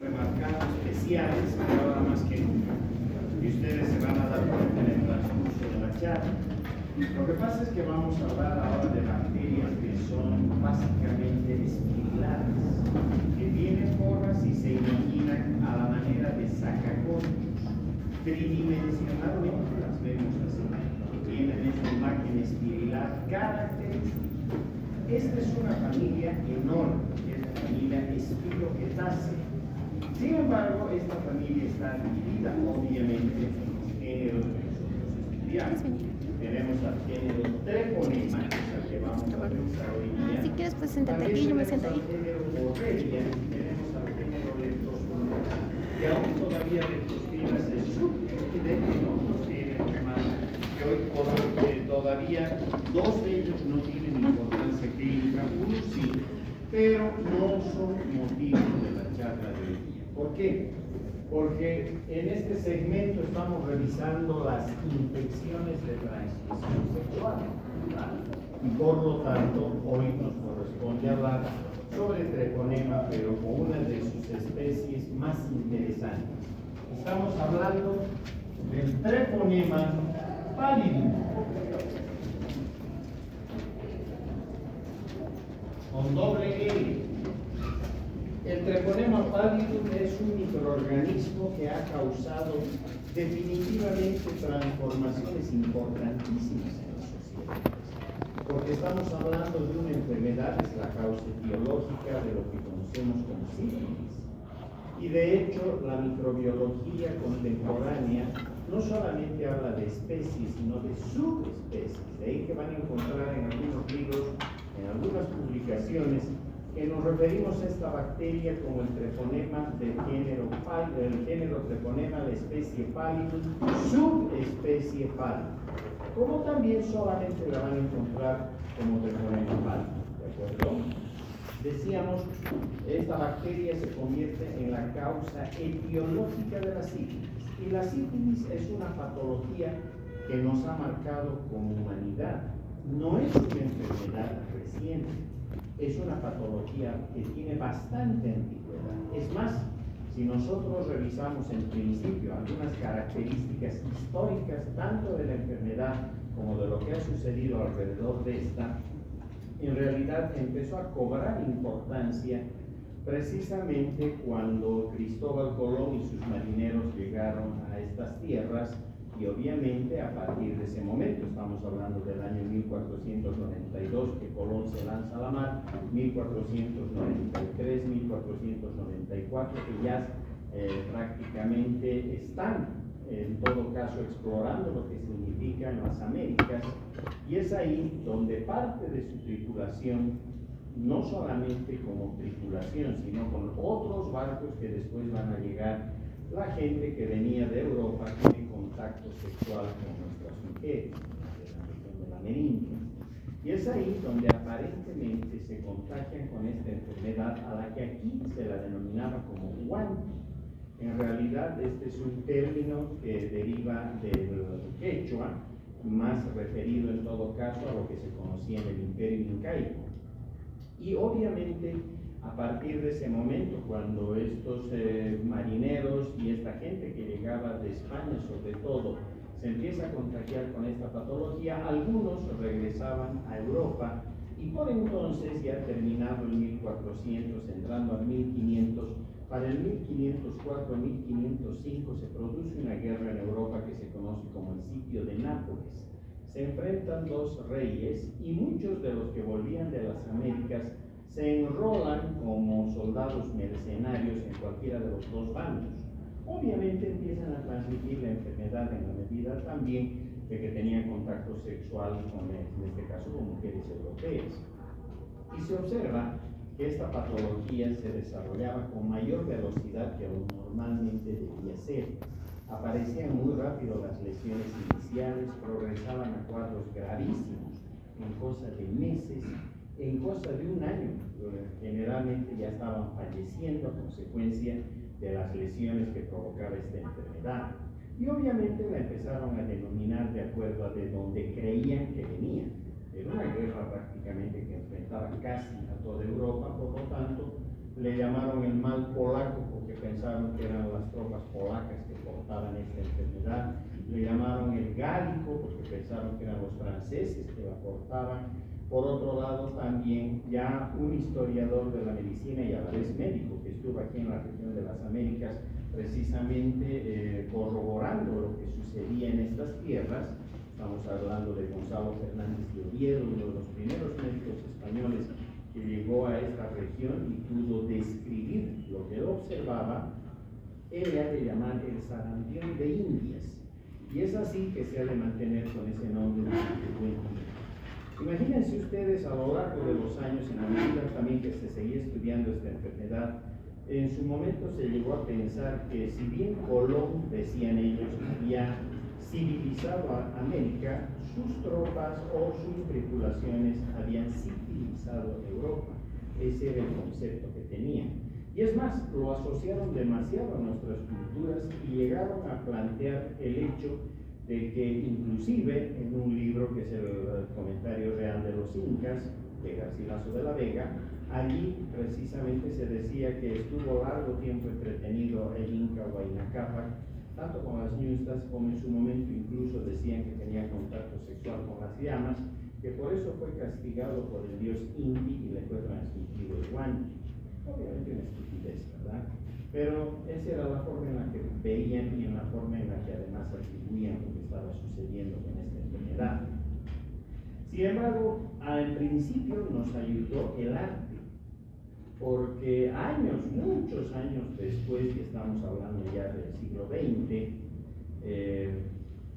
remarcados, especiales, ahora más que nunca. Y ustedes se van a dar cuenta en el transcurso de la charla. Lo que pasa es que vamos a hablar ahora de bacterias que son básicamente espirales, que tienen formas y se imaginan a la manera de sacacorchos. Tridimensionalmente las vemos así. Tienen esta imagen espiral característica. Esta es una familia enorme, es la familia Spirochetaceae. Sin embargo, esta familia está dividida obviamente en los géneros que nosotros estudiamos. Tenemos al género Treponema, que es el que vamos a revisar hoy día. Si quieres, pues siéntate aquí, yo me siento ahí. Tenemos al género Borrelia, tenemos al género Leptospira, que aún todavía Leptospira se subdivide en otros géneros más, que hoy por hoy todavía dos de ellos no tienen importancia clínica, uno sí, pero no son motivo de la charla de hoy día. ¿Por qué? Porque en este segmento estamos revisando las infecciones de transmisión sexual, ¿vale? Y por lo tanto hoy nos corresponde hablar sobre treponema, pero con una de sus especies más interesantes. Estamos hablando del treponema pallidum, con doble L. El treponema pallidum es un microorganismo que ha causado definitivamente transformaciones importantísimas en las sociedades, porque estamos hablando de una enfermedad, es la causa etiológica de lo que conocemos como sífilis. Y de hecho, la microbiología contemporánea no solamente habla de especies, sino de subespecies. De ahí que van a encontrar en algunos libros, en algunas publicaciones, que nos referimos a esta bacteria como el treponema del género treponema, la especie pallidum, subespecie pallidum. Como también solamente la van a encontrar como treponema pallidum, ¿de acuerdo? Decíamos, esta bacteria se convierte en la causa etiológica de la sífilis. Y la sífilis es una patología que nos ha marcado como humanidad. No es una enfermedad reciente, es una patología que tiene bastante antigüedad. Es más, si nosotros revisamos en principio algunas características históricas, tanto de la enfermedad como de lo que ha sucedido alrededor de esta, en realidad empezó a cobrar importancia precisamente cuando Cristóbal Colón y sus marineros llegaron a estas tierras. Y obviamente a partir de ese momento, estamos hablando del año 1492 que Colón se lanza a la mar, 1493, 1494, que ya prácticamente están en todo caso explorando lo que significan las Américas, y es ahí donde parte de su tripulación, no solamente como tripulación, sino con otros barcos que después van a llegar, la gente que venía de Europa tiene contacto sexual con nuestras mujeres, de la región de la Merindia. Y es ahí donde aparentemente se contagian con esta enfermedad, a la que aquí se la denominaba como guanti. En realidad este es un término que deriva del quechua, más referido en todo caso a lo que se conocía en el Imperio Incaico. Y obviamente a partir de ese momento, cuando estos marineros y esta gente que llegaba de España sobre todo se empieza a contagiar con esta patología, algunos regresaban a Europa, y por entonces, ya terminado el 1400, entrando al 1500, para el 1504-1505 se produce una guerra en Europa que se conoce como el sitio de Nápoles. Se enfrentan dos reyes y muchos de los que volvían de las Américas se enrolan como soldados mercenarios en cualquiera de los dos bandos. Obviamente empiezan a transmitir la enfermedad en la medida también de que tenían contacto sexual con, en este caso, con mujeres europeas. Y se observa que esta patología se desarrollaba con mayor velocidad que normalmente debía ser. Aparecían muy rápido las lesiones iniciales, progresaban a cuadros gravísimos en cosa de meses, en cosa de un año. Generalmente ya estaban falleciendo a consecuencia de las lesiones que provocaba esta enfermedad. Y obviamente la empezaron a denominar de acuerdo a de donde creían que venía. Era una guerra prácticamente que enfrentaba casi a toda Europa, por lo tanto le llamaron el mal polaco, porque pensaban pensaron que eran las tropas polacas que portaban esta enfermedad. Le llamaron el gálico porque pensaron que eran los franceses que la portaban. Por otro lado, también ya un historiador de la medicina y a la vez médico que estuvo aquí en la región de las Américas, precisamente corroborando lo que sucedía en estas tierras. Estamos hablando de Gonzalo Fernández de Oviedo, uno de los primeros médicos españoles que llegó a esta región y pudo describir lo que él observaba. Él le ha de llamar el sarampión de Indias, y es así que se ha de mantener con ese nombre de buen día. Imagínense ustedes a lo largo de los años, en la medida también que se seguía estudiando esta enfermedad, en su momento se llegó a pensar que si bien Colón, decían ellos, había civilizado a América, sus tropas o sus tripulaciones habían civilizado Europa. Ese era el concepto que tenían. Y es más, lo asociaron demasiado a nuestras culturas y llegaron a plantear el hecho de que inclusive en un libro que es el Comentario Real de los Incas, de Garcilaso de la Vega, allí precisamente se decía que estuvo largo tiempo entretenido el Inca Huayna Cápac, tanto con las ñustas como en su momento incluso decían que tenía contacto sexual con las llamas, que por eso fue castigado por el dios Inti y le fue transmitido el guanche. Obviamente una estupidez, ¿verdad? Pero esa era la forma en la que veían y en la forma en la que además atribuían lo que estaba sucediendo con esta enfermedad. Sin embargo, al principio nos ayudó el arte, porque años, muchos años después, que estamos hablando ya del siglo XX,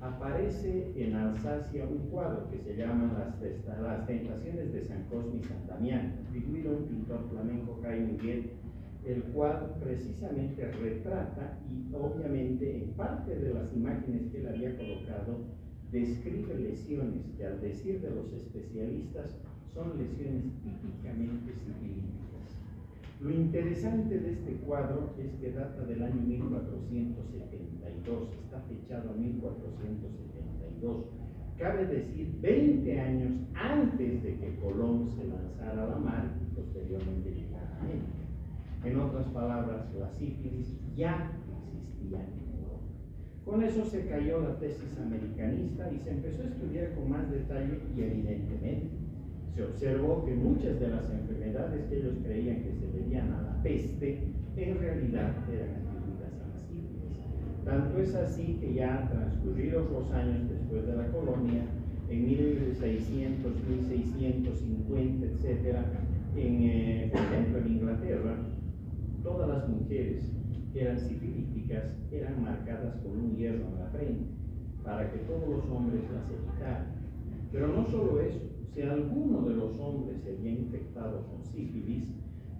aparece en Alsacia un cuadro que se llama Las Tentaciones de San Cosme y San Damián, figura un pintor flamenco, Jaime Huguet, el cual precisamente retrata y obviamente en parte de las imágenes que él había colocado describe lesiones que al decir de los especialistas son lesiones típicamente sifilíticas. Lo interesante de este cuadro es que data del año 1472, está fechado en 1472. Cabe decir 20 años antes de que Colón se lanzara a la mar y posteriormente llegara a América. En otras palabras, la sífilis ya existía en Europa. Con eso se cayó la tesis americanista y se empezó a estudiar con más detalle y evidentemente se observó que muchas de las enfermedades que ellos creían que se debían a la peste, en realidad eran atribuidas a la sífilis. Tanto es así que ya transcurridos los años después de la colonia, en 1600, 1650, etc., por ejemplo en Inglaterra, todas las mujeres que eran sifilíticas eran marcadas con un hierro en la frente para que todos los hombres las evitaran. Pero no solo eso, si alguno de los hombres se había infectado con sífilis,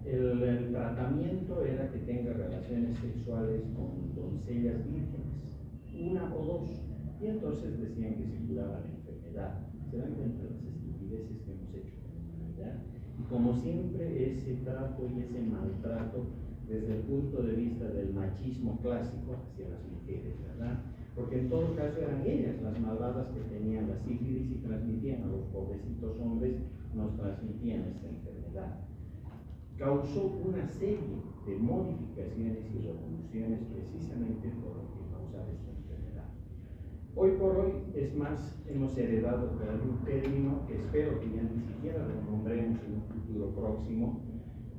el tratamiento era que tenga relaciones sexuales con doncellas vírgenes, una o dos, y entonces decían que se curaba la enfermedad. ¿Se dan cuenta de las estupideces que hemos hecho con la humanidad? Y como siempre, ese trato y ese maltrato desde el punto de vista del machismo clásico hacia las mujeres, ¿verdad? Porque en todo caso eran ellas las malvadas que tenían la sífilis y transmitían a los pobrecitos hombres, nos transmitían esta enfermedad. Causó una serie de modificaciones y revoluciones precisamente por lo que causaba esta enfermedad. Hoy por hoy, es más, hemos heredado por algún término que espero que ya ni siquiera lo nombremos en un futuro próximo.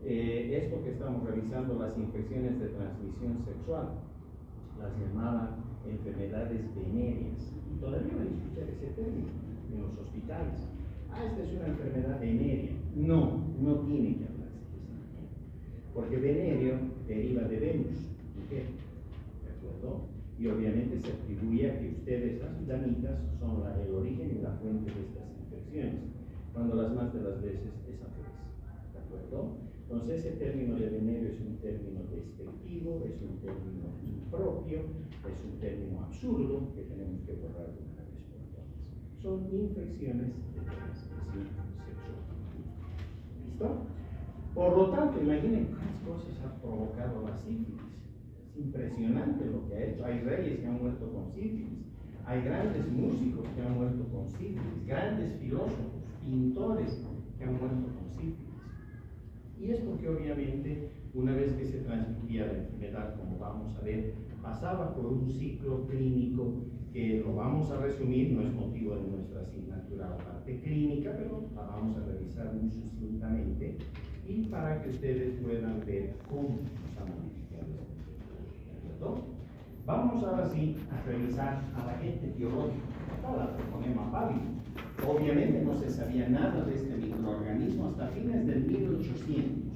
Esto que estamos revisando, las infecciones de transmisión sexual, las llamaban enfermedades venéreas, y todavía van a escuchar ese término en los hospitales. Esta es una enfermedad venérea. No, no tiene que hablarse de esa manera, porque venéreo deriva de Venus, mujer, ¿de acuerdo? Y obviamente se atribuye a que ustedes, las damitas, son el origen y la fuente de estas infecciones, cuando las más de las veces es al revés, ¿de acuerdo? Entonces ese término de venéreo es un término despectivo, es un término impropio, es un término absurdo que tenemos que borrar de una vez por todas. Son infecciones de transmisión sexual. ¿Listo? Por lo tanto, imaginen cuántas cosas ha provocado la sífilis. Es impresionante lo que ha hecho. Hay reyes que han muerto con sífilis, hay grandes músicos que han muerto con sífilis, grandes filósofos, pintores que han muerto con sífilis. Y es porque obviamente una vez que se transmitía la enfermedad, como vamos a ver, pasaba por un ciclo clínico que lo vamos a resumir, no es motivo de nuestra asignatura la parte clínica, pero la vamos a revisar muy sucintamente y para que ustedes puedan ver cómo está modificado este proceso. Vamos ahora sí a revisar al agente biológico, la treponema pallidum. Obviamente no se sabía nada de este microorganismo hasta fines del 1800,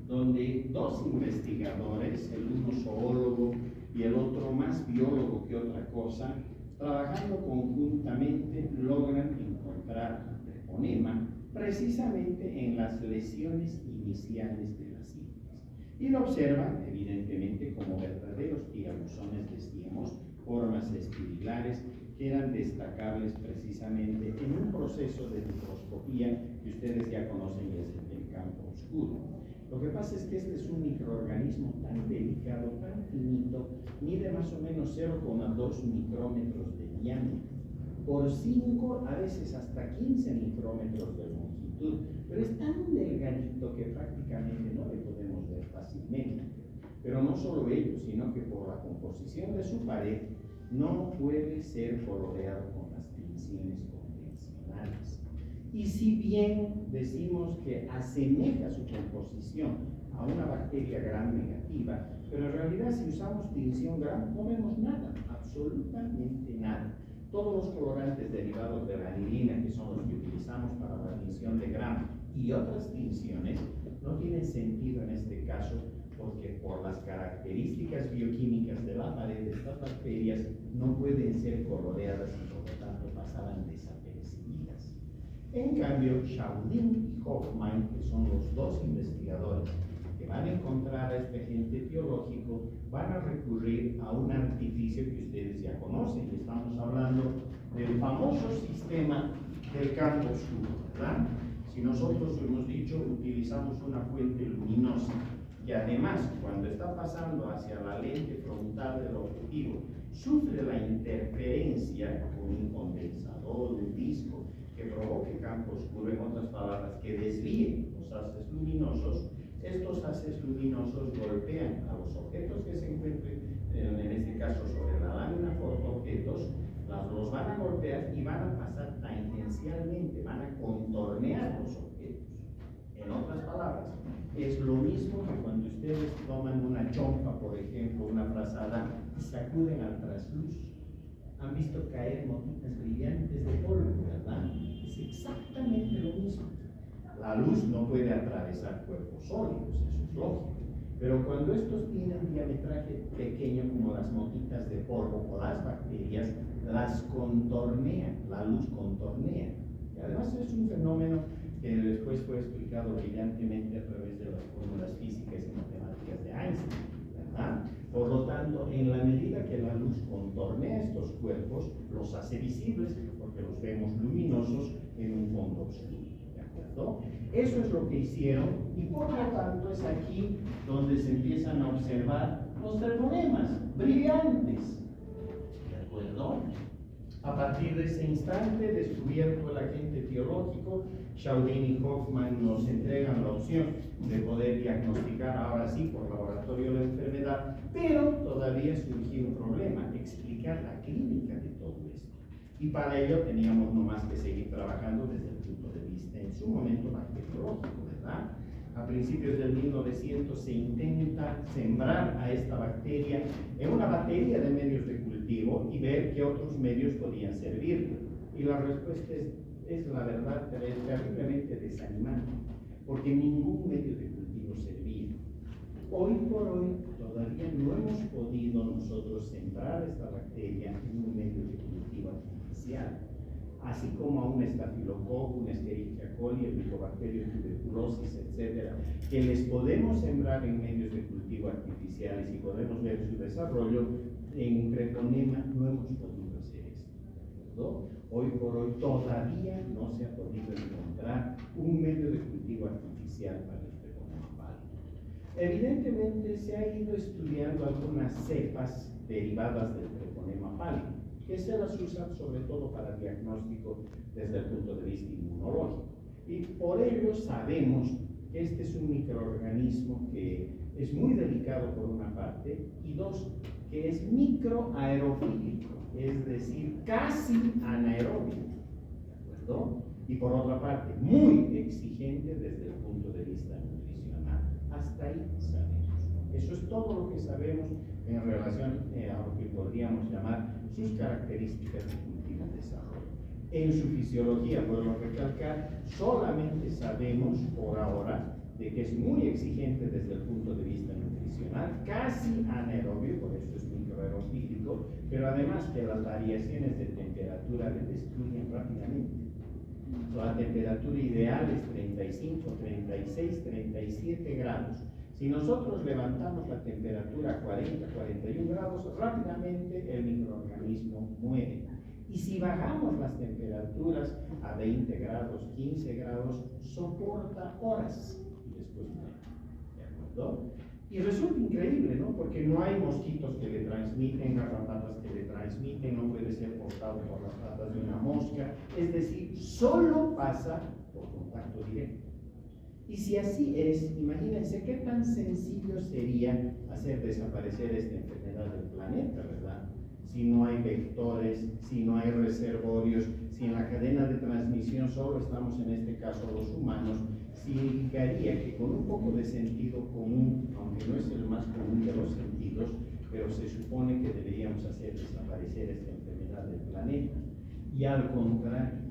donde dos investigadores, el uno zoólogo y el otro más biólogo que otra cosa, trabajando conjuntamente logran encontrar la treponema precisamente en las lesiones iniciales de las células. Y lo observan evidentemente como verdaderos tirabuzones, decíamos, formas espiralares que eran destacables precisamente en un proceso de microscopía que ustedes ya conocen, y es el del campo oscuro. Lo que pasa es que este es un microorganismo tan delicado, tan finito, mide más o menos 0,2 micrómetros de diámetro, por 5, a veces hasta 15 micrómetros de longitud, pero es tan delgadito que prácticamente no le podemos ver fácilmente. Pero no solo ello, sino que por la composición de su pared no puede ser coloreado con las tinciones convencionales. Y si bien decimos que asemeja su composición a una bacteria gram negativa, pero en realidad si usamos tinción gram no vemos nada, absolutamente nada. Todos los colorantes derivados de vanilina, que son los que utilizamos para la tinción de gram, y otras tinciones, no tienen sentido en este caso, porque por las características bioquímicas de la pared de estas bacterias no pueden ser coloreadas y por lo tanto pasaban desapercibidas. En cambio, Chaudin y Hoffman, que son los dos investigadores que van a encontrar a este agente biológico, van a recurrir a un artificio que ustedes ya conocen. Estamos hablando del famoso sistema del campo oscuro, ¿verdad? Si nosotros hemos dicho, utilizamos una fuente luminosa y además, cuando está pasando hacia la lente frontal del objetivo, sufre la interferencia con un condensador, un disco, que provoque campo oscuro, en otras palabras, que desvíe los haces luminosos. Estos haces luminosos golpean a los objetos que se encuentren, en este caso sobre la lámina fotoobjetos, los van a golpear y van a pasar tangencialmente, van a contornear los objetos. En otras palabras, es lo mismo que cuando ustedes toman una chompa, por ejemplo, una frazada, y sacuden al trasluz. Han visto caer motitas brillantes de polvo, ¿verdad? Es exactamente lo mismo. La luz no puede atravesar cuerpos sólidos, eso es lógico. Pero cuando estos tienen un diametraje pequeño, como las motitas de polvo o las bacterias, las contornean, la luz contornea. Y además es un fenómeno que después fue explicado brillantemente a través de las fórmulas físicas y matemáticas de Einstein, ¿verdad? Por lo tanto, en la medida que la luz contornea estos cuerpos, los hace visibles porque los vemos luminosos en un fondo oscuro, ¿de acuerdo? Eso es lo que hicieron y por lo tanto es aquí donde se empiezan a observar los treponemas brillantes, ¿de acuerdo? A partir de ese instante, descubierto el agente biológico, Chaudin y Hoffman nos entregan la opción de poder diagnosticar ahora sí por laboratorio la enfermedad, pero todavía surgía un problema, explicar la clínica de todo esto. Y para ello teníamos no más que seguir trabajando desde el punto de vista, en su momento, bacteriológico, ¿verdad? A principios del 1900 se intenta sembrar a esta bacteria en una batería de medios de cultivo y ver qué otros medios podían servir. Y la respuesta es la verdad, terriblemente desanimante, porque ningún medio de cultivo servía. Hoy por hoy todavía no hemos podido nosotros sembrar esta bacteria en un medio de cultivo artificial, así como a un estafilococo, un Escherichia coli, el Mycobacterium tuberculosis, etcétera, que les podemos sembrar en medios de cultivo artificiales y podemos ver su desarrollo. En treponema no hemos podido hacer esto, ¿no? Hoy por hoy todavía no se ha podido encontrar un medio de cultivo artificial para el treponema pallidum. Evidentemente se ha ido estudiando algunas cepas derivadas del treponema pallidum, que se las usan sobre todo para diagnóstico desde el punto de vista inmunológico. Y por ello sabemos que este es un microorganismo que es muy delicado por una parte, y dos, que es microaerofílico, es decir, casi anaerobio, ¿de acuerdo? Y por otra parte, muy exigente desde el punto de vista nutricional. Hasta ahí sabemos. Eso es todo lo que sabemos en relación a lo que podríamos llamar sus características de cultivo y desarrollo. En su fisiología, vuelvo a recalcar, solamente sabemos por ahora de que es muy exigente desde el punto de vista nutricional, casi anaerobio, por eso es microaerofílico, pero además que las variaciones de temperatura le destruyen rápidamente. La temperatura ideal es 35, 36, 37 grados. Si nosotros levantamos la temperatura a 40, 41 grados, rápidamente el microorganismo muere. Y si bajamos las temperaturas a 20 grados, 15 grados, soporta horas y después muere. ¿De acuerdo? Y resulta increíble, ¿no? Porque no hay mosquitos que le transmiten, garrapatas que le transmiten, no puede ser portado por las patas de una mosca, es decir, solo pasa por contacto directo. Y si así es, imagínense qué tan sencillo sería hacer desaparecer esta enfermedad del planeta, ¿verdad? Si no hay vectores, si no hay reservorios, si en la cadena de transmisión solo estamos en este caso los humanos, significaría que con un poco de sentido común, aunque no es el más común de los sentidos, pero se supone que deberíamos hacer desaparecer esta enfermedad del planeta. Y al contrario,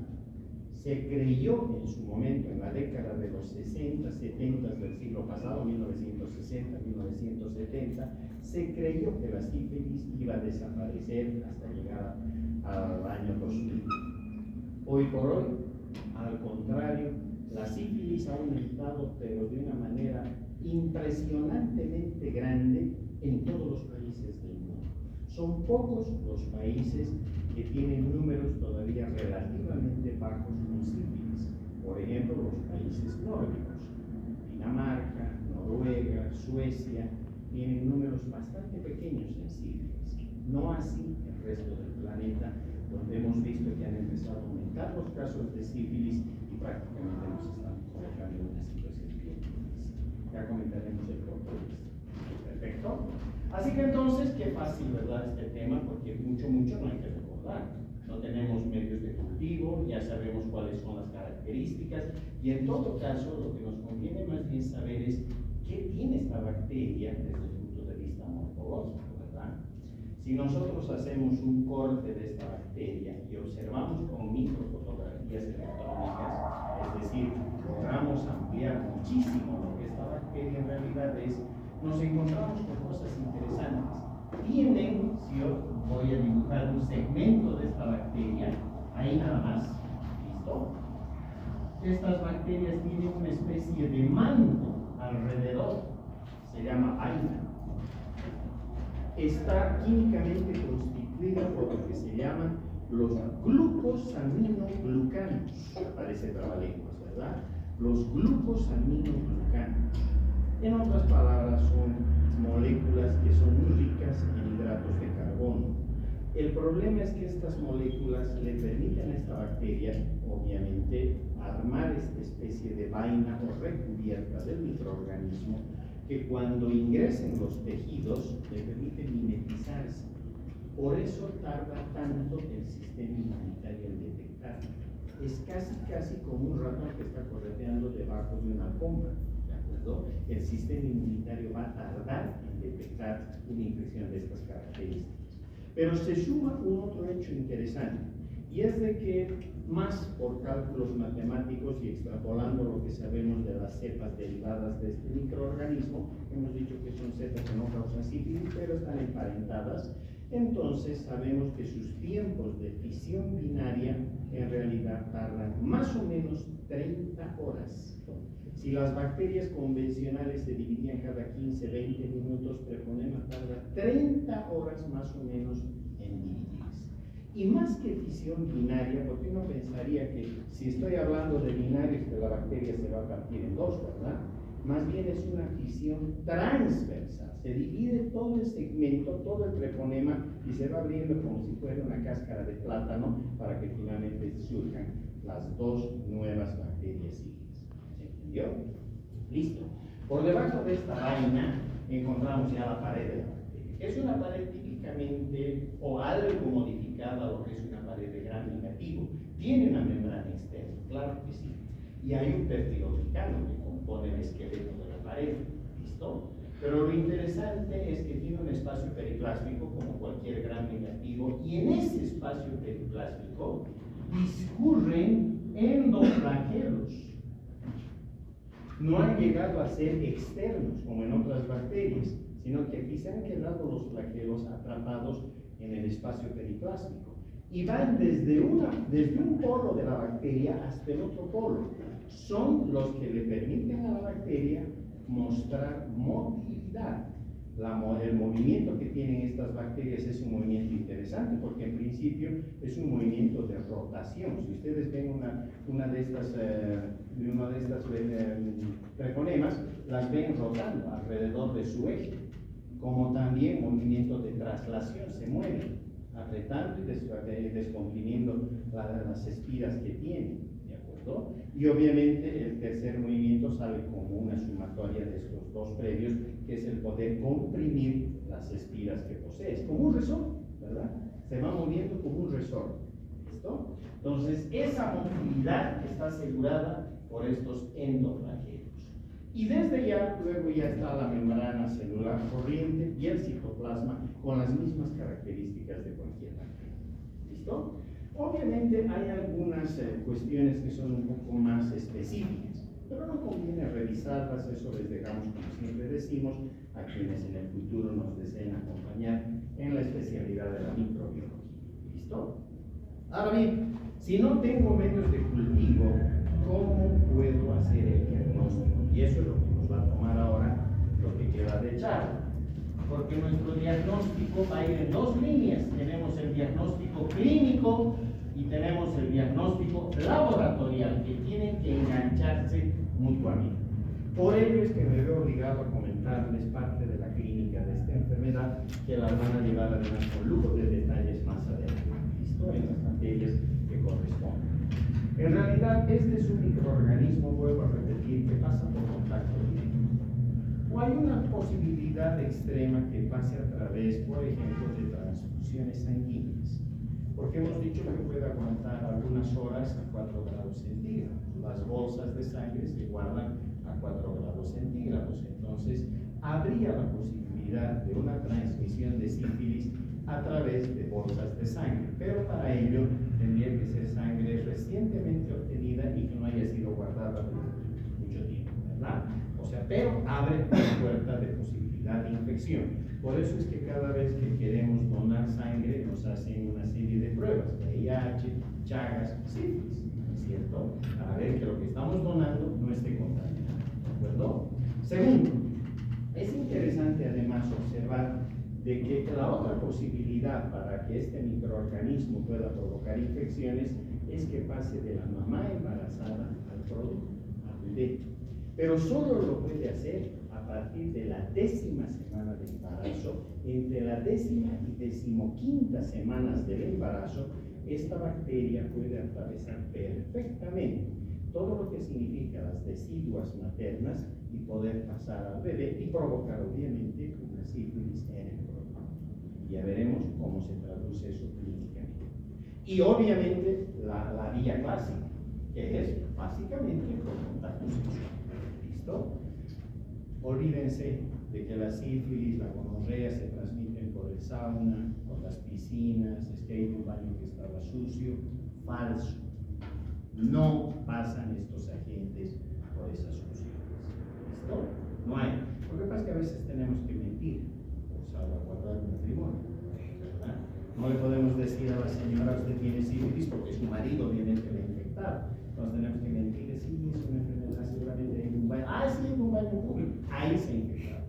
se creyó en su momento, en la década de los 60, 70 del siglo pasado, 1960, 1970, se creyó que la sífilis iba a desaparecer hasta llegar al año 2000. Hoy por hoy, al contrario, la sífilis ha aumentado, pero de una manera impresionantemente grande en todos los países del mundo. Son pocos los países que tienen números todavía relativamente bajos en sífilis. Por ejemplo, los países nórdicos, Dinamarca, Noruega, Suecia, tienen números bastante pequeños en sífilis. No así el resto del planeta, donde hemos visto que han empezado a aumentar los casos de sífilis y prácticamente nos están colocando en una situación bien difícil. Ya comentaremos el porqué. Perfecto. Así que entonces, qué fácil, ¿verdad? Este tema, porque mucho no hay que recordar. No tenemos medios de cultivo, ya sabemos cuáles son las características, y en todo caso, lo que nos conviene más bien saber es qué tiene esta bacteria desde el punto de vista morfológico, ¿verdad? Si nosotros hacemos un corte de esta bacteria y observamos con microfotografías electrónicas, es decir, logramos ampliar muchísimo lo que esta bacteria en realidad es, nos encontramos con cosas interesantes. Tienen, si yo voy a dibujar un segmento de esta bacteria, ahí nada más, ¿listo? Estas bacterias tienen una especie de manto alrededor, se llama vaina. Está químicamente constituida por lo que se llaman los glucosaminoglucanos. Parece trabalenguas, ¿verdad? Los glucosaminoglucanos. En otras palabras, son moléculas que son muy ricas en hidratos de carbono. El problema es que estas moléculas le permiten a esta bacteria, obviamente, armar esta especie de vaina o recubierta del microorganismo que cuando ingresen los tejidos le permite mimetizarse. Por eso tarda tanto el sistema inmunitario en detectarlo. Es casi como un ratón que está correteando debajo de una alfombra. El sistema inmunitario va a tardar en detectar una infección de estas características. Pero se suma un otro hecho interesante, y es de que más por cálculos matemáticos y extrapolando lo que sabemos de las cepas derivadas de este microorganismo, hemos dicho que son cepas que no causan sífilis, pero están emparentadas, entonces sabemos que sus tiempos de fisión binaria en realidad tardan más o menos 30 horas. Si las bacterias convencionales se dividían cada 15, 20 minutos, Treponema tarda 30 horas más o menos en dividirse. Y más que fisión binaria, porque uno pensaría que si estoy hablando de binarios, que la bacteria se va a partir en dos, ¿verdad? Más bien es una fisión transversal. Se divide todo el segmento, todo el treponema, y se va abriendo como si fuera una cáscara de plátano para que finalmente surjan las dos nuevas bacterias sífilis. ¿Se entendió? Listo. Por debajo de esta vaina encontramos ya la pared de la bacteria. Es una pared típicamente o algo modificada a lo que es una pared de gram negativo. Tiene una membrana externa, claro que sí. Y hay un peptidoglicano que compone el esqueleto de la pared. ¿Listo? Pero lo interesante es que tiene un espacio periplásmico como cualquier gram negativo, y en ese espacio periplásmico discurren endoflagelos. No han llegado a ser externos como en otras bacterias, sino que aquí se han quedado los flagelos atrapados en el espacio periplásmico y van desde un polo de la bacteria hasta el otro polo. Son los que le permiten a la bacteria mostrar motilidad. El movimiento que tienen estas bacterias es un movimiento interesante porque en principio es un movimiento de rotación. Si ustedes ven una de estas treponemas, las ven rotando alrededor de su eje, como también movimiento de traslación, se mueven, apretando y descomprimiendo las espiras que tienen. Y obviamente el tercer movimiento sale como una sumatoria de estos dos previos, que es el poder comprimir las espiras que posee. Es como un resorte, ¿verdad? Se va moviendo como un resorte. ¿Listo? Entonces, esa motilidad está asegurada por estos endoflagelos. Y desde ya, luego ya está la membrana celular corriente y el citoplasma con las mismas características de cualquier bacteria. ¿Listo? Obviamente hay algunas cuestiones que son un poco más específicas, pero no conviene revisarlas, eso les dejamos, como siempre decimos, a quienes en el futuro nos deseen acompañar en la especialidad de la microbiología. ¿Listo? Ahora bien, si no tengo medios de cultivo, ¿cómo puedo hacer el diagnóstico? Y eso es lo que nos va a tomar ahora lo que queda de charla. Porque nuestro diagnóstico va a ir en dos líneas. Tenemos el diagnóstico clínico y tenemos el diagnóstico laboratorial, que tienen que engancharse mutuamente. Por ello es que me veo obligado a comentarles parte de la clínica de esta enfermedad, que las van a llevar además con lujo de detalles más adelante. ¿Listo? En las materias que corresponden. En realidad, este es un microorganismo, vuelvo a repetir, que pasa por contacto directo. O hay una posibilidad extrema que pase a través, por ejemplo, de transfusiones sanguíneas, porque hemos dicho que puede aguantar algunas horas a 4 grados centígrados. Las bolsas de sangre se guardan a 4 grados centígrados, entonces habría la posibilidad de una transmisión de sífilis a través de bolsas de sangre, pero para ello tendría que ser sangre recientemente obtenida y que no haya sido guardada durante mucho tiempo, ¿verdad? O sea, pero abre una puerta de posibilidad de infección. Por eso es que cada vez que queremos donar sangre nos hacen una serie de pruebas, VIH, Chagas, sífilis, ¿cierto? Para ver que lo que estamos donando no esté contaminado, ¿de acuerdo? Segundo, es interesante además observar de que la otra posibilidad para que este microorganismo pueda provocar infecciones es que pase de la mamá embarazada al producto, al bebé. Pero solo lo puede hacer a partir de la 10ª semana de embarazo. Entre la 10ª y 15ª semanas del embarazo, esta bacteria puede atravesar perfectamente todo lo que significa las deciduas maternas y poder pasar al bebé y provocar obviamente una sífilis en el producto. Ya veremos cómo se traduce eso clínicamente. Y obviamente la vía clásica, que es básicamente por contacto sexual. ¿Listo? Olvídense de que la sífilis, la gonorrea se transmiten por el sauna, por las piscinas, es que hay un baño que estaba sucio. Falso. No pasan estos agentes por esas suciedades. ¿Listo? No hay. Lo que pasa es que a veces tenemos que mentir por salvaguardar el matrimonio, ¿verdad? No le podemos decir a la señora, usted tiene sífilis, porque su marido obviamente le ha infectado. Entonces tenemos que mentir, sí, es una enfermedad seguramente en un baño. Ah, sí, en un baño público. Ahí se ha infectado.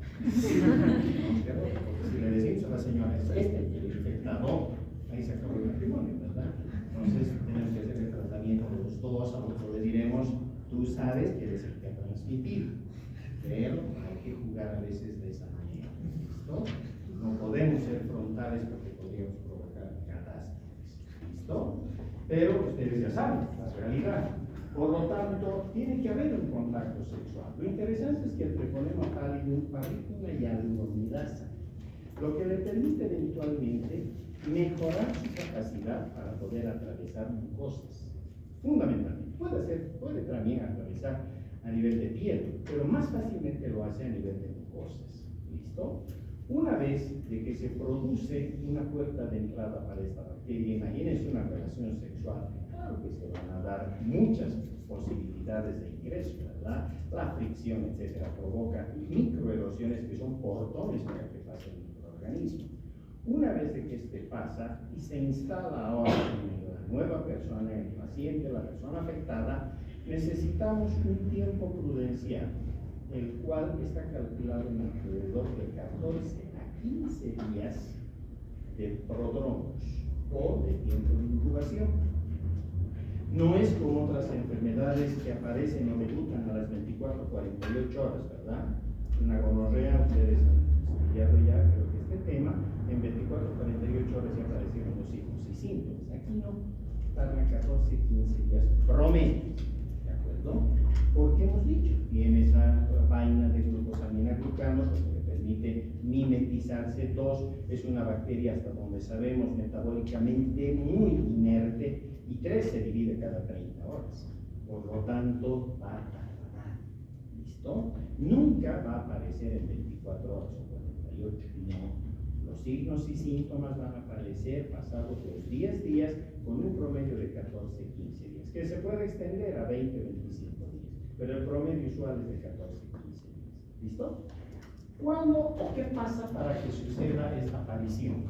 Porque si le decimos a la señora, es el infectado, ahí se acabó el matrimonio, ¿verdad? Entonces tenemos que hacer el tratamiento de los dos, a lo que le diremos, tú sabes que eres el que ha transmitido, pero hay que jugar a veces de esa manera. ¿Listo? No podemos ser frontales porque podríamos provocar catástrofes. ¿Listo? Pero ustedes ya saben, la realidad. Por lo tanto, tiene que haber un contacto sexual. Lo interesante es que el treponema pallidum fabrica una hialuronidasa, lo que le permite eventualmente mejorar su capacidad para poder atravesar mucosas. Fundamentalmente, puede también atravesar a nivel de piel, pero más fácilmente lo hace a nivel de mucosas. ¿Listo? Una vez de que se produce una puerta de entrada para esta bacteria, imagínense una relación sexual, claro que se van a dar muchas posibilidades de ingreso, ¿verdad? La fricción, etcétera, provoca microerosiones que son portones para que pase el microorganismo. Una vez de que este pasa y se instala ahora en la nueva persona, en el paciente, la persona afectada, necesitamos un tiempo prudencial, el cual está calculado en alrededor de 14 a 15 días de prodromos o de tiempo de incubación. No es como otras enfermedades que aparecen o debutan a las 24 o 48 horas, ¿verdad? Una gonorrea, ustedes han estudiado ya creo que este tema, en 24 o 48 horas ya aparecieron los signos y síntomas. Aquí no, tardan 14 15 días promedio, ¿de acuerdo? Porque hemos dicho, tiene esa vaina de glucosamina-glucano, lo que le permite mimetizarse. 2, es una bacteria hasta donde sabemos metabólicamente muy inerte. Y 3, se divide cada 30 horas. Por lo tanto, va a tardar. ¿Listo? Nunca va a aparecer en 24 horas o 48. No. Los signos y síntomas van a aparecer pasados los 10 días con un promedio de 14, 15 días, que se puede extender a 20, 25 días. Pero el promedio usual es de 14, 15 días. ¿Listo? ¿Cuándo o qué pasa para que suceda esta aparición?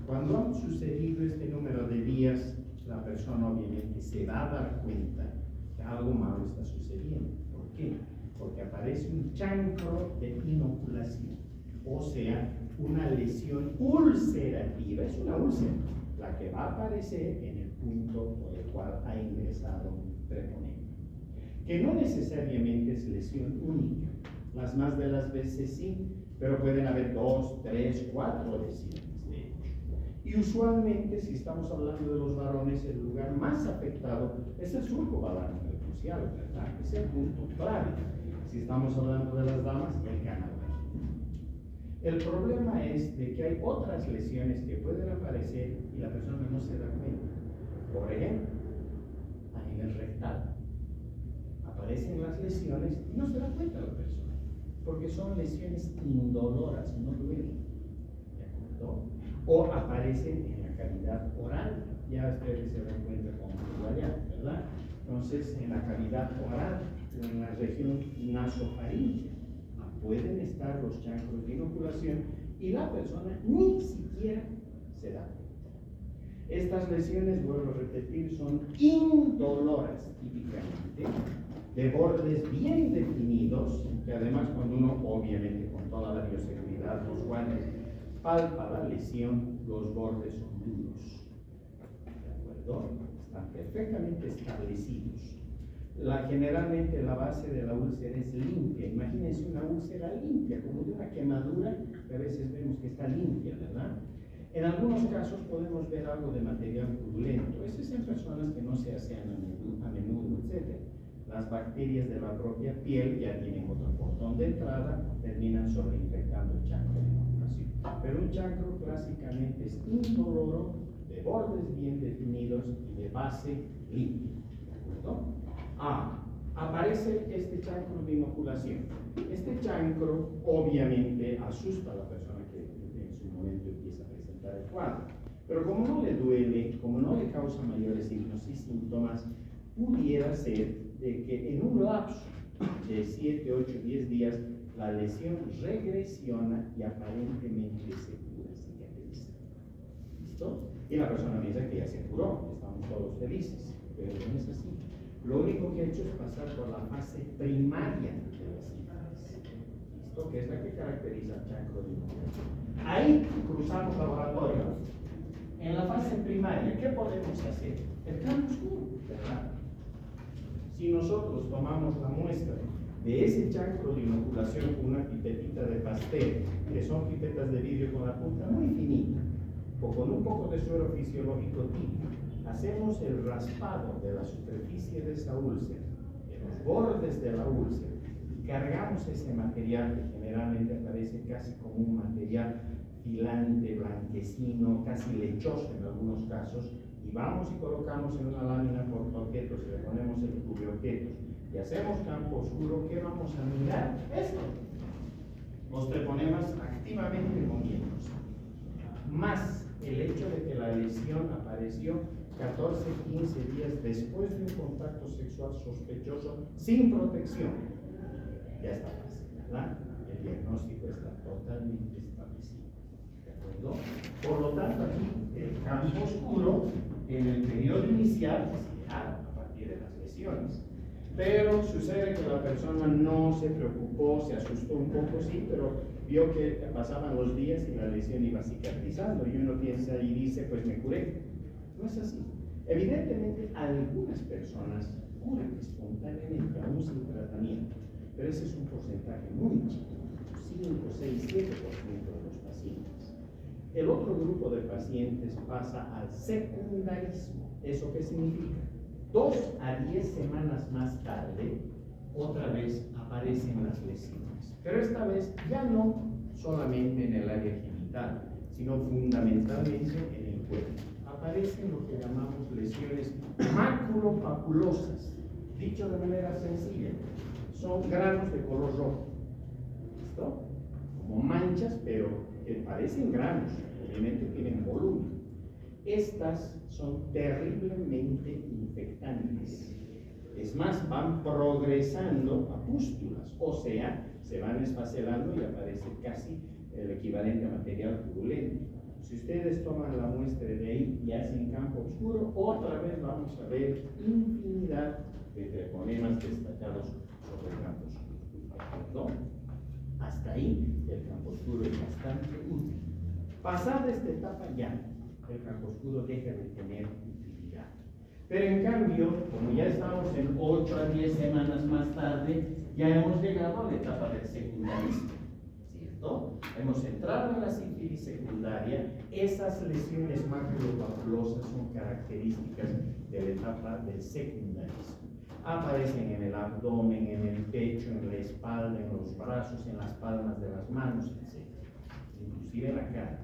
Cuando han sucedido este número de días, la persona obviamente se va a dar cuenta que algo malo está sucediendo. ¿Por qué? Porque aparece un chancro de inoculación, o sea, una lesión ulcerativa. Es una úlcera la que va a aparecer en el punto por el cual ha ingresado un treponema, que no necesariamente es lesión única. Las más de las veces sí, pero pueden haber 2, 3, 4 lesiones. Y usualmente, si estamos hablando de los varones, el lugar más afectado es el surco balano prepucial, ¿verdad? Es el punto clave. Si estamos hablando de las damas, el canal. El problema es de que hay otras lesiones que pueden aparecer y la persona no se da cuenta. Por ejemplo, a nivel rectal, aparecen las lesiones y no se da cuenta la persona, porque son lesiones indoloras, no duelen. ¿De acuerdo? O aparecen en la cavidad oral, ya ustedes se dan cuenta cómo es allá, ¿verdad? Entonces, en la cavidad oral o en la región nasofaringea pueden estar los chancros de inoculación y la persona ni siquiera se da cuenta. Estas lesiones, vuelvo a repetir, son indoloras típicamente, de bordes bien definidos, que además cuando uno, obviamente con toda la bioseguridad, los guantes, palpa la lesión, los bordes son duros. ¿De acuerdo? Están perfectamente establecidos. Generalmente la base de la úlcera es limpia. Imagínense una úlcera limpia, como de una quemadura, que a veces vemos que está limpia, ¿verdad? En algunos casos podemos ver algo de material purulento. Eso es en personas que no se asean a menudo, etc. Las bacterias de la propia piel ya tienen otro portón de entrada, terminan sobreinfectando el chancro de inoculación. Pero un chancro clásicamente es indoloro, de bordes bien definidos y de base limpia. ¿De acuerdo? Aparece este chancro de inoculación. Este chancro obviamente asusta a la persona que en su momento empieza a presentar el cuadro. Pero como no le duele, como no le causa mayores signos y síntomas, pudiera ser de que en un lapso de 7, 8, 10 días la lesión regresiona y aparentemente se cura, cicatriza. ¿Listo? Y la persona piensa que ya se curó, estamos todos felices, pero no es así. Lo único que ha hecho es pasar por la fase primaria de la cicatriz. ¿Listo? Que es la que caracteriza el chancro de inoculación. Ahí cruzamos laboratorio. En la fase primaria, ¿qué podemos hacer? El campo oscuro, ¿verdad? Si nosotros tomamos la muestra de ese chancro de inoculación con una pipetita de pastel, que son pipetas de vidrio con la punta muy finita, o con un poco de suero fisiológico tibio, hacemos el raspado de la superficie de esa úlcera, de los bordes de la úlcera, y cargamos ese material que generalmente aparece casi como un material filante, blanquecino, casi lechoso en algunos casos, y vamos y colocamos en una lámina portaobjetos y le ponemos el cubreobjetos y hacemos campo oscuro, ¿qué vamos a mirar? Esto. Los treponemas activamente moviéndose. Más el hecho de que la lesión apareció 14, 15 días después de un contacto sexual sospechoso sin protección. Ya está fácil, ¿verdad? El diagnóstico está totalmente establecido. ¿De acuerdo? Por lo tanto, aquí el campo oscuro en el periodo inicial se da a partir de las lesiones. Pero sucede que la persona no se preocupó, se asustó un poco, sí, pero vio que pasaban los días y la lesión iba cicatrizando y uno piensa y dice, pues me curé. No es así. Evidentemente, algunas personas curan espontáneamente, aún sin tratamiento, pero ese es un porcentaje muy chico, 5, 6, 7% de los pacientes. El otro grupo de pacientes pasa al secundarismo. ¿Eso qué significa? 2 a 10 semanas más tarde, otra vez aparecen las lesiones. Pero esta vez ya no solamente en el área genital, sino fundamentalmente en el cuerpo. Aparecen lo que llamamos lesiones maculopapulosas. Dicho de manera sencilla, son granos de color rojo. ¿Listo? Como manchas, pero que parecen granos, obviamente tienen volumen. Estas son terriblemente infectantes. Es más, van progresando a pústulas, o sea, se van esfacelando y aparece casi el equivalente a material purulento. Si ustedes toman la muestra de ahí y hacen campo oscuro, otra vez vamos a ver infinidad de treponemas destacados sobre el campo oscuro. ¿No? Hasta ahí el campo oscuro es bastante útil. Pasada esta etapa ya, el campo oscuro deja de tener utilidad. Pero en cambio, como ya estamos en 8 a 10 semanas más tarde, ya hemos llegado a la etapa del secundarismo, ¿cierto? Hemos entrado en la sífilis secundaria. Esas lesiones maculopapulosas son características de la etapa del secundarismo. Aparecen en el abdomen, en el pecho, en la espalda, en los brazos, en las palmas de las manos, etc. Inclusive en la cara.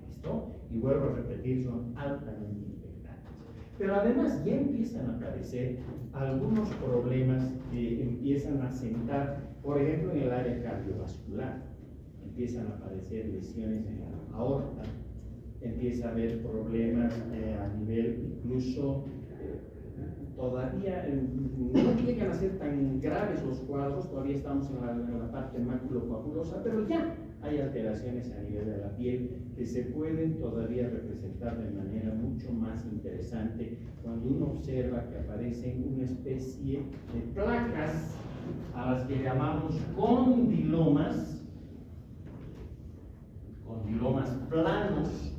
¿Listo? Y vuelvo a repetir, son altamente infectantes. Pero además ya empiezan a aparecer algunos problemas que empiezan a sentar, por ejemplo, en el área cardiovascular. Empiezan a aparecer lesiones en la aorta, empieza a haber problemas a nivel incluso todavía no llegan a ser tan graves los cuadros, todavía estamos en la parte maculopapulosa, pero ya hay alteraciones a nivel de la piel que se pueden todavía representar de manera mucho más interesante cuando uno observa que aparecen una especie de placas a las que llamamos condilomas planos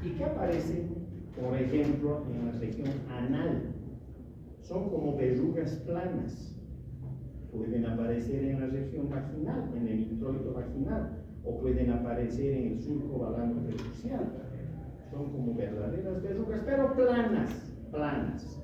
y que aparecen, por ejemplo, en la región anal. Son como verrugas planas. Pueden aparecer en la región vaginal, en el introito vaginal, o pueden aparecer en el surco balano percusial. Son como verdaderas verrugas, pero planas.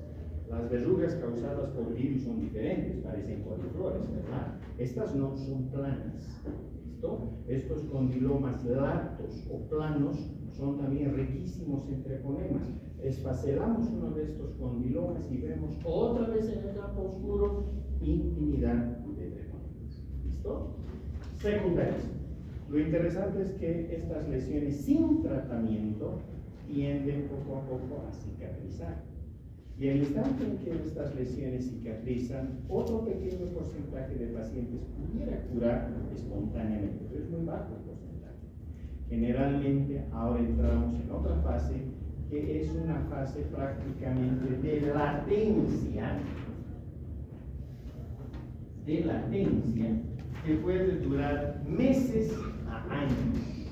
Las verrugas causadas por virus son diferentes, parecen coliflores, ¿verdad? Estas no son planas. ¿Listo? Estos condilomas latos o planos son también riquísimos en treponemas. Esfacelamos uno de estos condilomas y vemos otra vez en el campo oscuro infinidad de treponemas. ¿Listo? Secundarismo. Lo interesante es que estas lesiones sin tratamiento tienden poco a poco a cicatrizar. Y en el instante en que estas lesiones cicatrizan, otro pequeño porcentaje de pacientes pudiera curar espontáneamente, pero es muy bajo el porcentaje. Generalmente ahora entramos en otra fase, que es una fase prácticamente de latencia, que puede durar meses a años,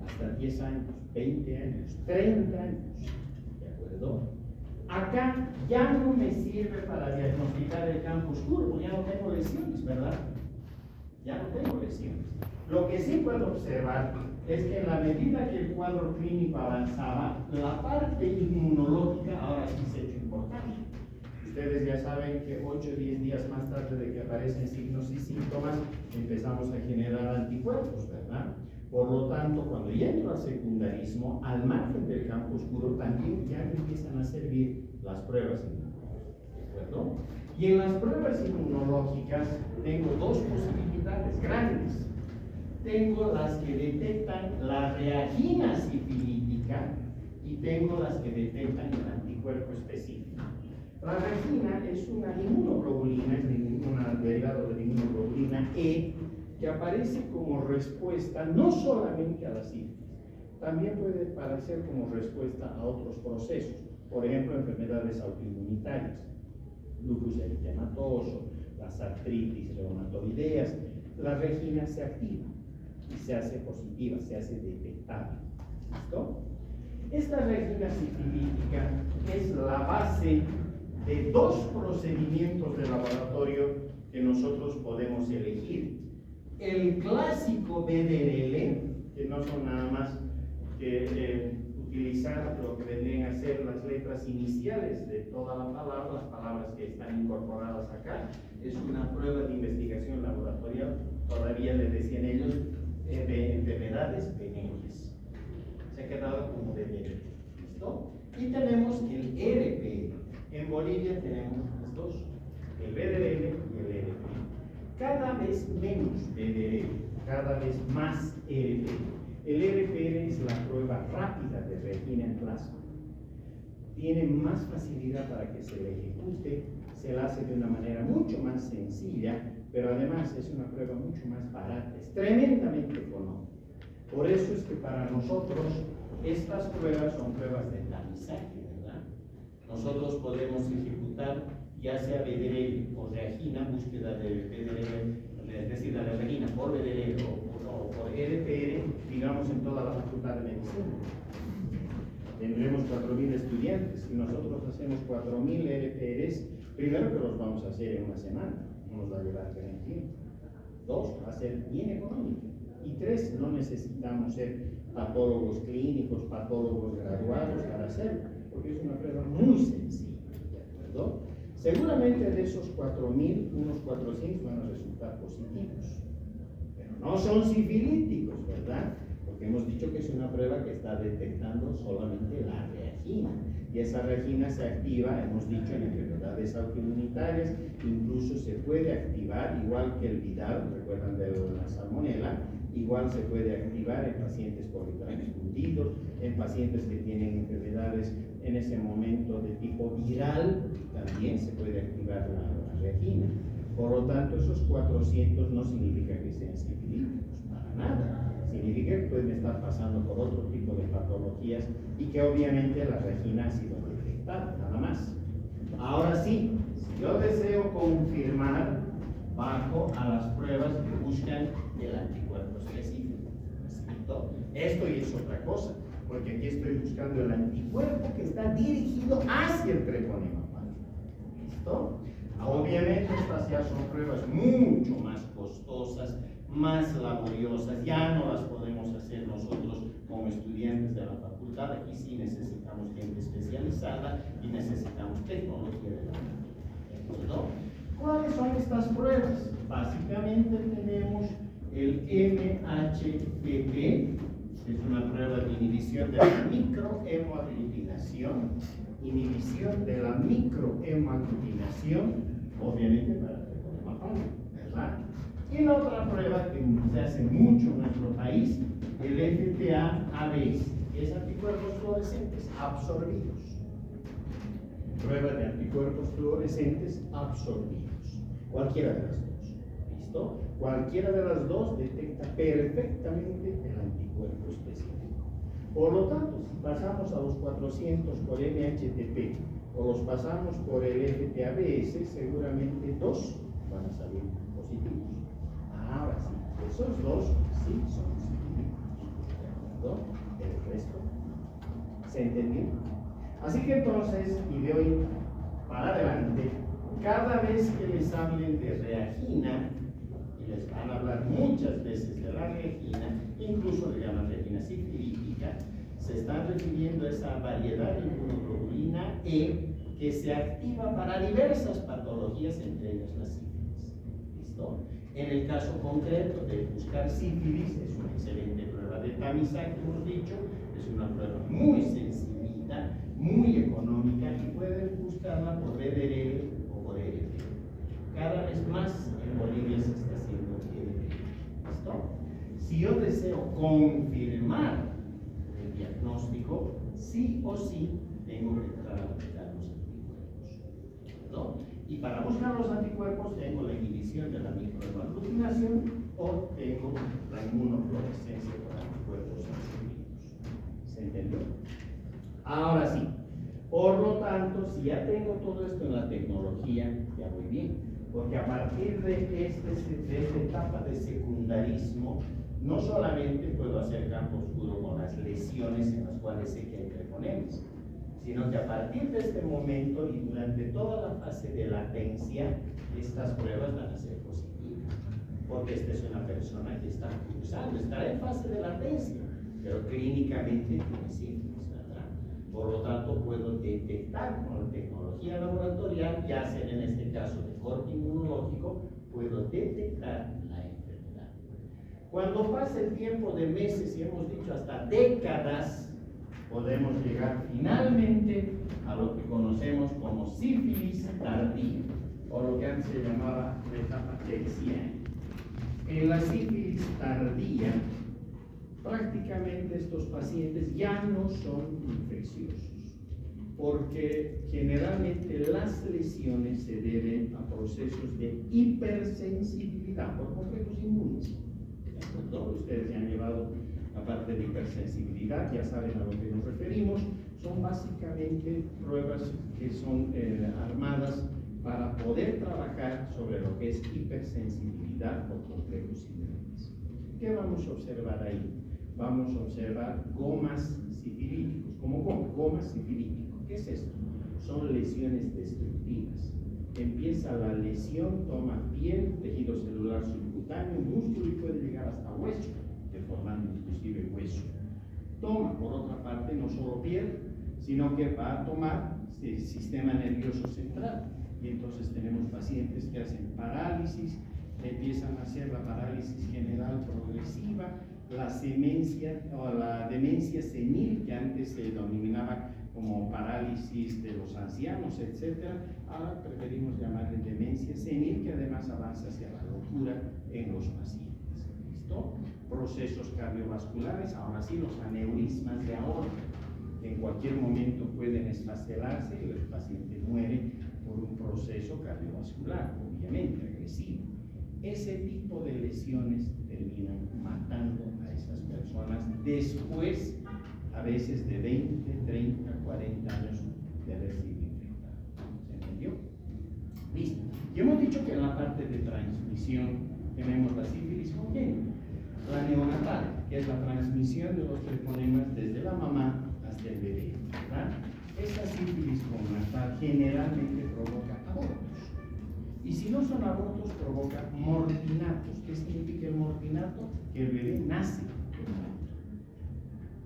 hasta 10 años, 20 años, 30 años. Acá ya no me sirve para diagnosticar el campo oscuro, ya no tengo lesiones, ¿verdad? ya no tengo lesiones. Lo que sí puedo observar es que en la medida que el cuadro clínico avanzaba, la parte inmunológica ahora sí se ha hecho importante. Ustedes ya saben que 8 o 10 días más tarde de que aparecen signos y síntomas, empezamos a generar anticuerpos, ¿verdad? Por lo tanto, cuando ya entro al secundarismo, al margen del campo oscuro, también ya me empiezan a servir las pruebas inmunológicas, ¿de acuerdo? Y en las pruebas inmunológicas tengo dos posibilidades grandes. Tengo las que detectan la reagina sifilítica y tengo las que detectan el anticuerpo específico. La reagina es una inmunoglobulina, es un derivado de la inmunoglobulina E, que aparece como respuesta no solamente a la sífilis, también puede aparecer como respuesta a otros procesos, por ejemplo, enfermedades autoinmunitarias, lupus eritematoso, las artritis reumatoideas. La reagina se activa y se hace positiva, se hace detectable. ¿Listo? Esta reagina sifilítica es la base de dos procedimientos de laboratorio que nosotros podemos elegir. El clásico BDRL, que no son nada más que utilizar lo que vendrían a ser las letras iniciales de toda la palabra, las palabras que están incorporadas acá. Es una prueba de investigación laboratorial, todavía le decían ellos, de enfermedades benignas. Se ha quedado como BDRL. ¿Listo? Y tenemos el RP. En Bolivia tenemos los dos, el BDRL y el RP. Cada vez menos BDRL, cada vez más RP. El RP es la prueba rápida de reagina en plasma. Tiene más facilidad para que se le ejecute, se la hace de una manera mucho más sencilla, pero además es una prueba mucho más barata, es tremendamente económica. Por eso es que para nosotros estas pruebas son pruebas de tamizaje, ¿verdad? Nosotros podemos ejecutar ya sea BDRL o reagina, búsqueda de BDRL, es decir, la reagina por BDRL o por RPR, digamos en toda la Facultad de Medicina. Tendremos 4.000 estudiantes y nosotros hacemos 4.000 RPRs, primero que los vamos a hacer en una semana, no nos va a llevar gran tiempo. 2, va a ser bien económico. Y 3, no necesitamos ser patólogos clínicos, patólogos graduados para hacerlo, porque es una prueba muy sencilla, ¿de acuerdo? Seguramente de esos 4.000, unos 400 van a resultar positivos, pero no son sifilíticos, ¿verdad? Porque hemos dicho que es una prueba que está detectando solamente la reagina, y esa reagina se activa, hemos dicho, en enfermedades autoinmunitarias, incluso se puede activar, igual que el Vidal, recuerdan de la salmonela, igual se puede activar en pacientes politransfundidos, en pacientes que tienen enfermedades en ese momento de tipo viral, también se puede activar la reagina. Por lo tanto, esos 400 no significa que sean sifilíticos, para nada. Significa que pueden estar pasando por otro tipo de patologías y que obviamente la reagina ha sido detectada, nada más. Ahora sí, si yo deseo confirmar, bajo a las pruebas que buscan el anticuerpo específico. ¿Listo? Esto y es otra cosa, porque aquí estoy buscando el anticuerpo que está dirigido hacia el treponema hepático. ¿Listo? Obviamente estas ya son pruebas mucho más costosas, más laboriosas, ya no las podemos hacer nosotros como estudiantes de la facultad. Aquí sí necesitamos gente especializada y necesitamos tecnología de la ¿no? ¿Cuáles son estas pruebas? Básicamente tenemos el MHPP, que es una prueba de inhibición de la microhemoaglutinación, obviamente para el treponema hepático, ¿verdad? Y la otra prueba que se hace mucho en nuestro país, el FTA-ABS, que es anticuerpos fluorescentes absorbidos. Prueba de anticuerpos fluorescentes absorbidos. Cualquiera de las dos. ¿Listo? Cualquiera de las dos detecta perfectamente el anticuerpo específico. Por lo tanto, si pasamos a los 400 por MHTP o los pasamos por el FTA-ABS, seguramente dos van a salir positivos. Ahora sí, esos dos sí son científicos, ¿de acuerdo? El resto, ¿se entendió? Así que entonces, y de hoy para adelante, cada vez que les hablen de reagina, les van a hablar muchas veces de la regina, incluso le llaman regina sifilítica. Se están refiriendo a esa variedad de inmunoglobulina E que se activa para diversas patologías, entre ellas la sífilis. ¿Listo? En el caso concreto de buscar sífilis, es una excelente prueba de tamizaje, hemos dicho, es una prueba muy sencillita, muy económica y pueden buscarla por BDR o por ERT. Cada vez más en Bolivia se está haciendo ERT. ¿Listo? Si yo deseo confirmar el diagnóstico, sí o sí tengo que entrar a buscar los anticuerpos. ¿No? Y para buscar los anticuerpos tengo la inhibición de la microaglutinación o tengo la inmunofluorescencia por anticuerpos anticuerpos. ¿Se entendió? Ahora sí. Por lo tanto, si ya tengo todo esto en la tecnología, ya voy bien. Porque a partir de esta etapa de secundarismo, no solamente puedo hacer campo oscuro con las lesiones en las cuales sé que hay treponemas, sino que a partir de este momento y durante toda la fase de latencia, estas pruebas van a ser positivas. Porque esta es una persona que está cursando, está en fase de latencia, pero clínicamente tiene sífilis, ¿verdad? Por lo tanto, puedo detectar con la tecnología laboratorial, ya sea en este caso de corte inmunológico, puedo detectar la enfermedad. Cuando pasa el tiempo de meses, y hemos dicho hasta décadas, podemos llegar finalmente a lo que conocemos como sífilis tardía, o lo que antes se llamaba la etapa terciaria. En la sífilis tardía, prácticamente estos pacientes ya no son infecciosos, porque generalmente las lesiones se deben a procesos de hipersensibilidad por complejos inmunes. Ustedes ya han llevado la parte de hipersensibilidad, ya saben a lo que nos referimos. Son básicamente pruebas que son armadas para poder trabajar sobre lo que es hipersensibilidad por complejos inmunes. ¿Qué vamos a observar ahí? Vamos a observar gomas sifilíticos. ¿Cómo gomas sifilíticos? ¿Qué es esto? Son lesiones destructivas. Empieza la lesión, toma piel, tejido celular subcutáneo, músculo y puede llegar hasta hueso, deformando inclusive hueso. Toma, por otra parte, no solo piel, sino que va a tomar el sistema nervioso central. Y entonces tenemos pacientes que hacen parálisis, empiezan a hacer la parálisis general progresiva, la semencia o la demencia senil, que antes se denominaba como parálisis de los ancianos, etc. Ahora preferimos llamarle demencia senil, que además avanza hacia la locura en los pacientes. ¿Listo? Procesos cardiovasculares, ahora sí, los aneurismas de aorta, que en cualquier momento pueden esfacelarse y el paciente muere por un proceso cardiovascular, obviamente agresivo. Ese tipo de lesiones terminan matando a esas personas después, a veces de 20, 30, 40 años de haber sido infectado. ¿Se entendió? Listo. Y hemos dicho que en la parte de transmisión tenemos la sífilis congénita, la neonatal, que es la transmisión de los treponemas desde la mamá hasta el bebé, ¿verdad? Esa sífilis congénita generalmente provoca abortos. Y si no son abortos, provoca mortinatos. ¿Qué significa el mortinato? Que el bebé nace muerto.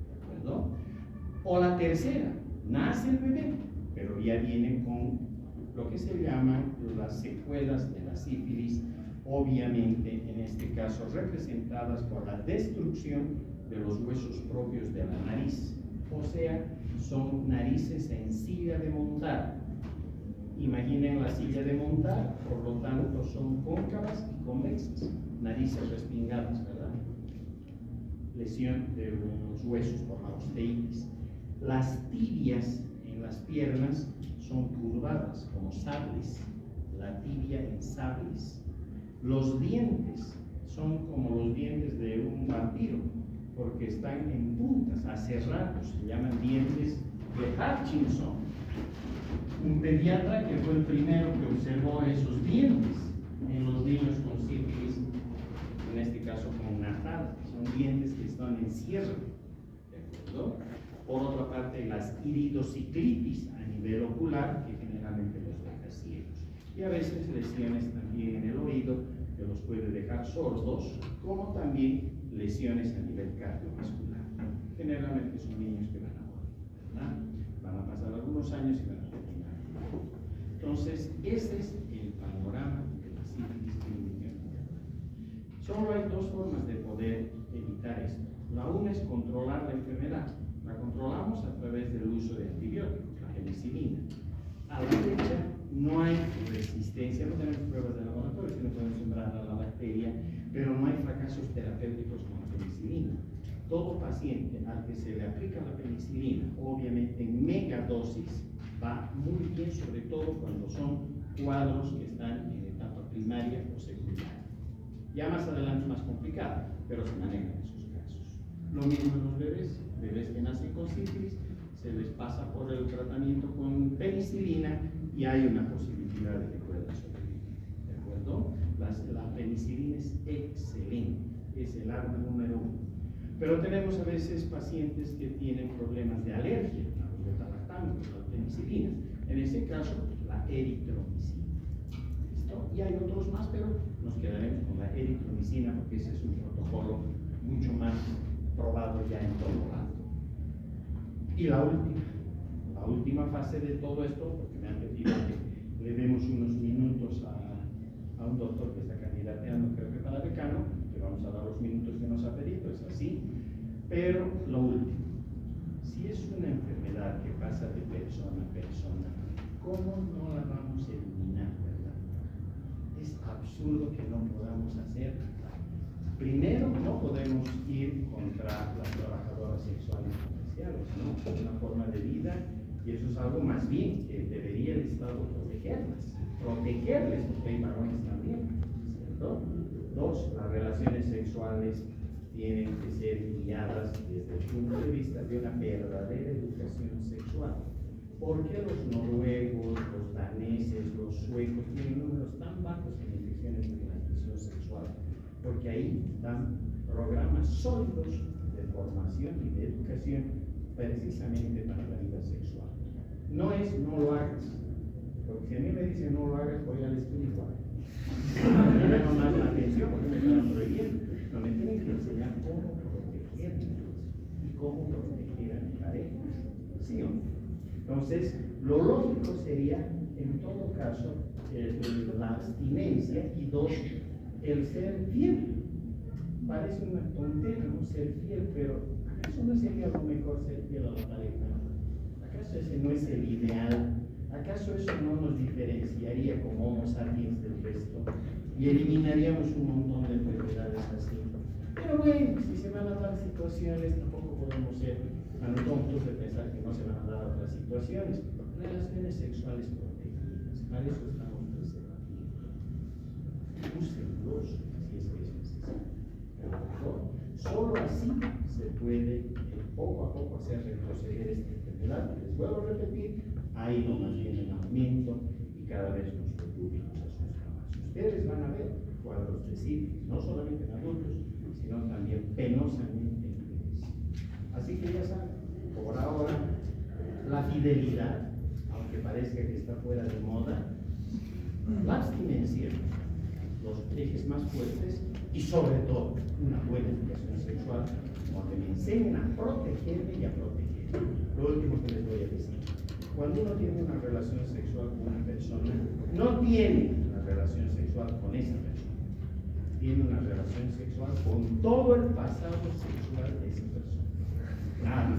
¿De acuerdo? O la tercera, nace el bebé, pero ya viene con lo que se llaman las secuelas de la sífilis, obviamente en este caso representadas por la destrucción de los huesos propios de la nariz. O sea, son narices en silla de montar. Imaginen la silla de montar, por lo tanto son cóncavas y convexas, narices respingadas, ¿verdad? Lesión de los huesos por la osteitis. Las tibias en las piernas son curvadas como sables, la tibia en sables. Los dientes son como los dientes de un vampiro, porque están en puntas, aserrados, se llaman dientes de Hutchinson. Un pediatra que fue el primero que observó esos dientes en los niños con sífilis, en este caso con natal, son dientes que están en cierre, ¿de acuerdo? Por otra parte, las iridociclitis a nivel ocular, que generalmente los deja ciegos. Y a veces lesiones también en el oído, que los puede dejar sordos, como también lesiones a nivel cardiovascular. Generalmente son niños que van a morir, ¿verdad? Van a pasar algunos años y van a terminar. Entonces, ese es el panorama de la sífilis clínica. Solo hay dos formas de poder evitar esto. La una es controlar la enfermedad. La controlamos a través del uso de antibióticos, la penicilina. A la fecha no hay resistencia, no tenemos pruebas de laboratorio que no podemos sembrar a la bacteria, pero no hay fracasos terapéuticos con la penicilina. Todo paciente al que se le aplica la penicilina, obviamente en megadosis, va muy bien, sobre todo cuando son cuadros que están en etapa primaria o secundaria. Ya más adelante es más complicado, pero se manejan esos casos. Lo mismo en los bebés que nacen con sífilis, se les pasa por el tratamiento con penicilina y hay una posibilidad de que puedan sobrevivir. ¿De acuerdo? La penicilina es excelente, es el arma número uno. Pero tenemos a veces pacientes que tienen problemas de alergia a los beta-lactámicos, a la penicilina. En ese caso, la eritromicina. ¿Listo? Y hay otros más, pero nos quedaremos con la eritromicina porque ese es un protocolo mucho más probado ya en todo lado. Y la última fase de todo esto, porque me han pedido que le demos unos minutos a un doctor que está candidateando, creo que para decano, le vamos a dar los minutos que nos ha pedido, es así. Pero lo último, si es una enfermedad que pasa de persona a persona, ¿cómo no la vamos a eliminar, verdad? Es absurdo que no podamos hacer. Primero, no podemos ir contra las trabajadoras sexuales comerciales, ¿no? Es una forma de vida y eso es algo más bien que debería el Estado protegerles, porque hay varones también, ¿cierto? Dos, las relaciones sexuales tienen que ser guiadas desde el punto de vista de una verdadera educación sexual. ¿Por qué los noruegos, los daneses, los suecos tienen números tan bajos en infecciones de transmisión sexual? Porque ahí dan programas sólidos de formación y de educación precisamente para la vida sexual. No es no lo hagas, porque si a mí me dicen no lo hagas, voy al estudio igual. Me llama más la atención porque me están prohibiendo. No, me tienen que enseñar cómo protegernos y cómo proteger a mi pareja. ¿Sí o no? Entonces, lo lógico sería, en todo caso, la abstinencia y dos, el ser fiel. Parece una tontería no ser fiel, pero ¿acaso no sería lo mejor ser fiel a la pareja? ¿Acaso ese no es el ideal? ¿Acaso eso no nos diferenciaría como homo sapiens del resto? Y eliminaríamos un montón de enfermedades así. Pero bueno, si se van a dar situaciones, tampoco podemos ser tan tontos de pensar que no se van a dar otras situaciones. Relaciones sexuales protegidas, para eso estamos preservativos. Úsenlos si es que es necesario. ¿Pero? Solo así se puede poco a poco hacer retroceder esta enfermedad. Les vuelvo a repetir, ha ido más bien en aumento y cada vez nuestro público se asusta más. Ustedes van a ver cuadros de sífilis, no solamente en adultos, sino también penosamente en bebés. Así que ya saben, por ahora, la fidelidad, aunque parezca que está fuera de moda, la abstinencia, los ejes más fuertes y sobre todo una buena educación sexual donde me enseñen a protegerme y a proteger. Lo último que les voy a decir, cuando uno tiene una relación sexual con una persona, no tiene una relación sexual con esa persona, tiene una relación sexual con todo el pasado sexual de esa persona. Nada.